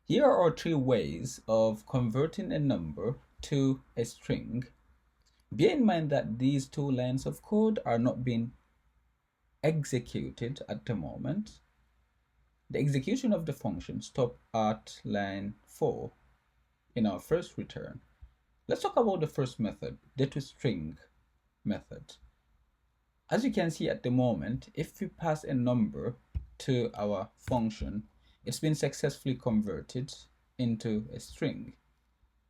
Here are three ways of converting a number to a string. Bear in mind that these two lines of code are not being executed at the moment. The execution of the function stopped at line 4 in our first return. Let's talk about the first method, the toString method. As you can see at the moment, if we pass a number to our function, it's been successfully converted into a string.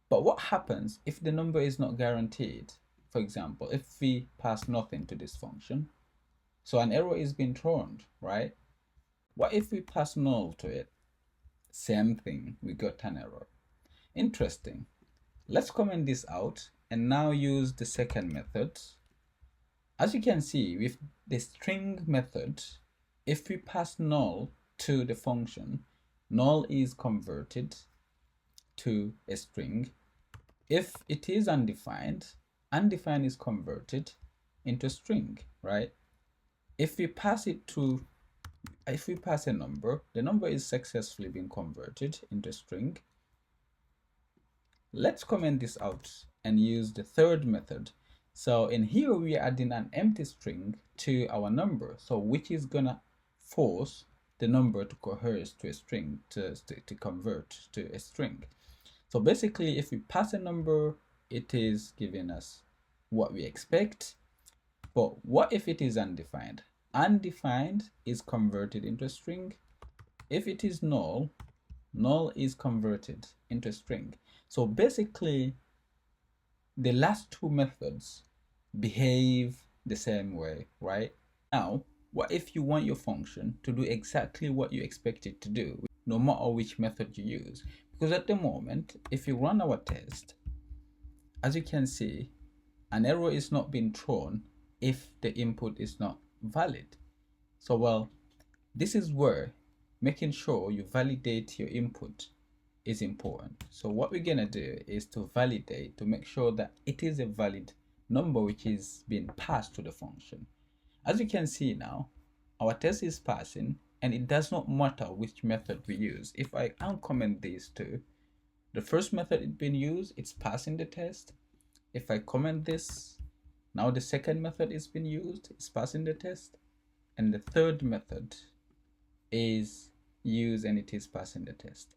But what happens if the number is not guaranteed? For example, if we pass nothing to this function, so an error is being thrown, right? What if we pass null to it? Same thing, we got an error. Interesting. Let's comment this out and now use the second method. As you can see, with the string method, if we pass null to the function, null is converted to a string. If it is undefined, undefined is converted into a string, right? If we pass a number, the number is successfully being converted into a string. Let's comment this out and use the third method. So in here, we are adding an empty string to our number, so which is gonna force the number to coerce to a string, to convert to a string. So basically, if we pass a number, it is giving us what we expect. But what if it is undefined? Undefined is converted into a string. If it is null, null is converted into a string. So basically, the last two methods behave the same way, right? Now, what if you want your function to do exactly what you expect it to do, no matter which method you use? Because at the moment, if you run our test, as you can see, an error is not being thrown if the input is not valid. So, well, this is where making sure you validate your input is important. So what we're gonna do is to validate, to make sure that it is a valid number which is being passed to the function. As you can see now, our test is passing, and it does not matter which method we use. If I uncomment these two, the first method it's been used, it's passing the test. If I comment this, now the second method is being used, it's passing the test, and the third method is used and it is passing the test.